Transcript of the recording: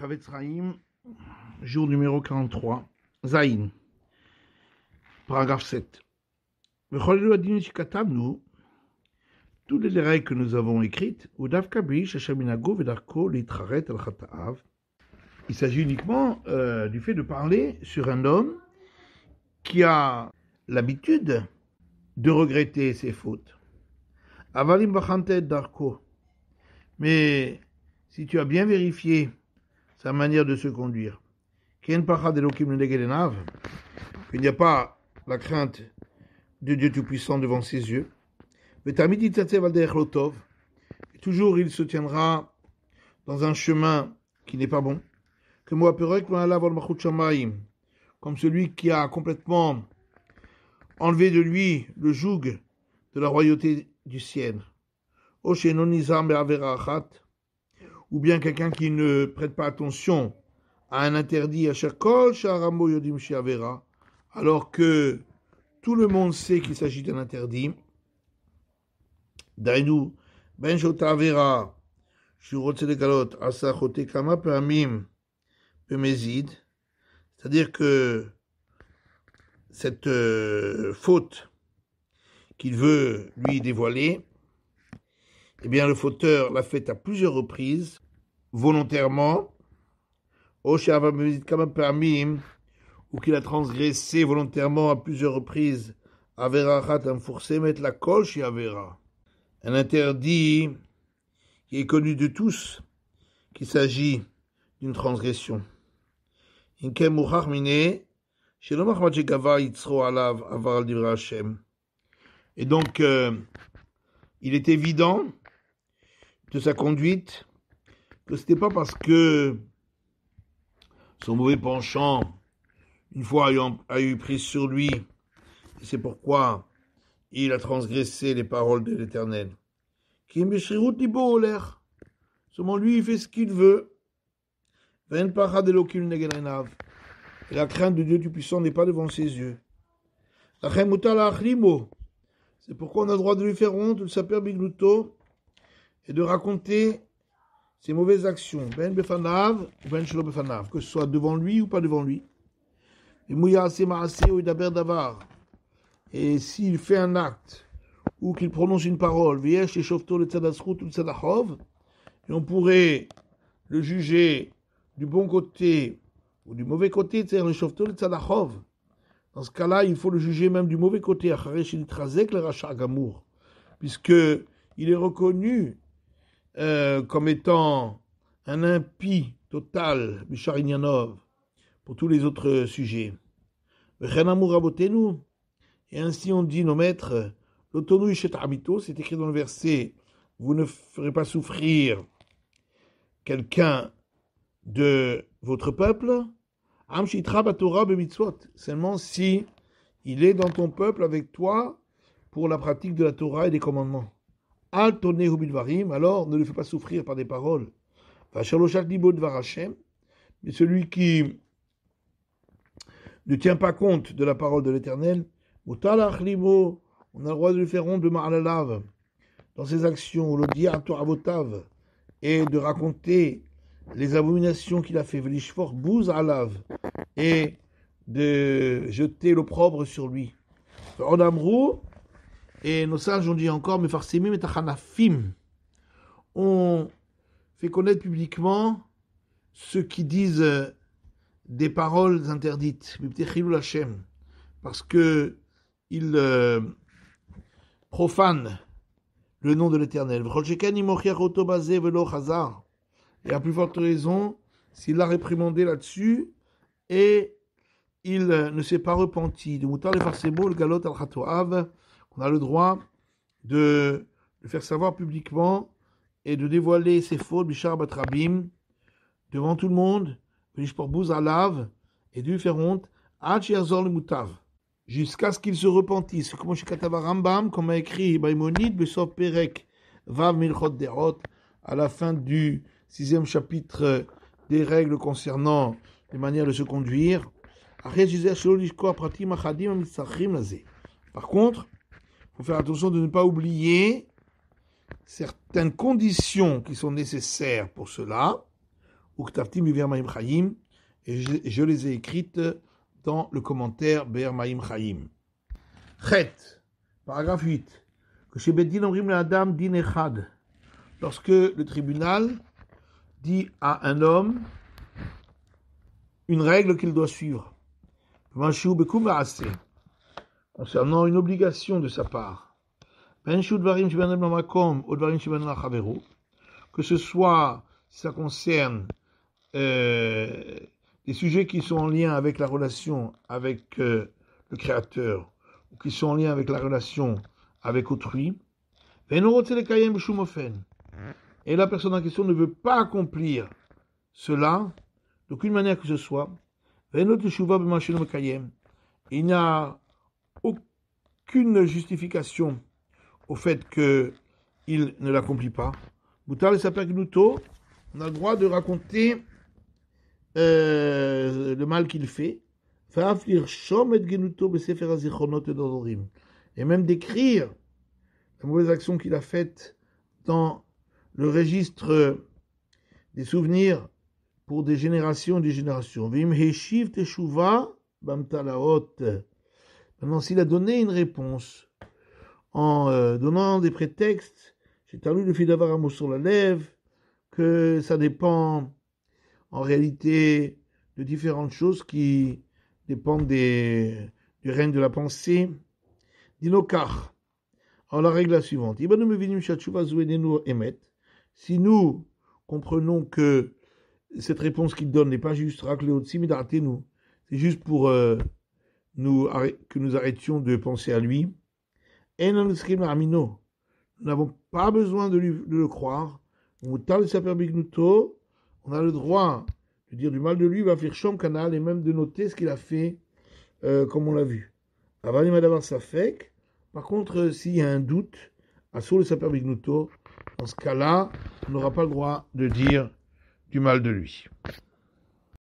Chavetz Chaim, jour numéro 43, Zayin, paragraphe 7. Toutes les règles que nous avons écrites, il s'agit uniquement du fait de parler sur un homme qui a l'habitude de regretter ses fautes. Mais si tu as bien vérifié sa manière de se conduire, qu'il n'y a pas la crainte de Dieu Tout-Puissant devant ses yeux, toujours il se tiendra dans un chemin qui n'est pas bon, comme celui qui a complètement enlevé de lui le joug de la royauté du ciel, ou bien quelqu'un qui ne prête pas attention à un interdit, alors que tout le monde sait qu'il s'agit d'un interdit. C'est-à-dire que cette faute qu'il veut lui dévoiler, eh bien le fauteur l'a fait à plusieurs reprises, volontairement, ou qu'il a transgressé volontairement à plusieurs reprises, un interdit qui est connu de tous, qu'il s'agit d'une transgression. Et donc, il est évident de sa conduite que ce n'était pas parce que son mauvais penchant, une fois a eu prise sur lui, et c'est pourquoi il a transgressé les paroles de l'Éternel. Seulement lui, il fait ce qu'il veut. Et la crainte de Dieu Tout-Puissant n'est pas devant ses yeux. C'est pourquoi on a le droit de lui faire honte, de saper bigluto, et de raconter ses mauvaises actions, que ce soit devant lui ou pas devant lui. Et s'il fait un acte, ou qu'il prononce une parole, et on pourrait le juger du bon côté ou du mauvais côté, dans ce cas-là, il faut le juger même du mauvais côté, puisque il est reconnu comme étant un impie total, pour tous les autres sujets. Et ainsi on dit, nos maîtres, c'est écrit dans le verset, vous ne ferez pas souffrir quelqu'un de votre peuple, seulement si il est dans ton peuple avec toi pour la pratique de la Torah et des commandements. Alors ne le fais pas souffrir par des paroles. Mais celui qui ne tient pas compte de la parole de l'Éternel, on a le droit de lui faire honte de ma'alalav dans ses actions, et de raconter les abominations qu'il a fait, et de jeter l'opprobre sur lui. Et nos sages ont dit encore, on fait connaître publiquement ceux qui disent des paroles interdites, parce que ils profanent le nom de l'Éternel. Et à plus forte raison, s'il l'a réprimandé là-dessus, et il ne s'est pas repenti. On a le droit de le faire savoir publiquement et de dévoiler ses fautes, Bishar Batrabim, devant tout le monde, et de lui faire honte, jusqu'à ce qu'il se repentisse. Comme a écrit Maïmonide, Besov Perek, Vav Milchot Derot, à la fin du 6e chapitre des règles concernant les manières de se conduire. Par contre, il faut faire attention de ne pas oublier certaines conditions qui sont nécessaires pour cela. Uktaftim Be'er Maim Chaim, et je les ai écrites dans le commentaire Be'er Maim Chaim. Chet, paragraphe 8. Que chez Beddin Omrim Adam Din Echad, lorsque le tribunal dit à un homme une règle qu'il doit suivre, concernant une obligation de sa part, que ce soit, si ça concerne des sujets qui sont en lien avec la relation avec le Créateur, ou qui sont en lien avec la relation avec autrui, et la personne en question ne veut pas accomplir cela d'aucune manière que ce soit, il n'y a aucune justification au fait qu'il ne l'accomplit pas. On a le droit de raconter le mal qu'il fait, et même d'écrire la mauvaise action qu'il a faite dans le registre des souvenirs pour des générations et des générations. Maintenant, s'il a donné une réponse en donnant des prétextes, j'ai lu le fil d'avar sur la lèvre, que ça dépend en réalité de différentes choses qui dépendent du règne de la pensée. Dinokar. Alors la règle est la suivante. Si nous comprenons que cette réponse qu'il donne n'est pas juste, c'est juste pour que nous arrêtions de penser à lui. Nous n'avons pas besoin de le croire. On a le droit de dire du mal de lui, va faire Shom Kanal, et même de noter ce qu'il a fait, comme on l'a vu. Par contre, s'il y a un doute, dans ce cas-là, on n'aura pas le droit de dire du mal de lui.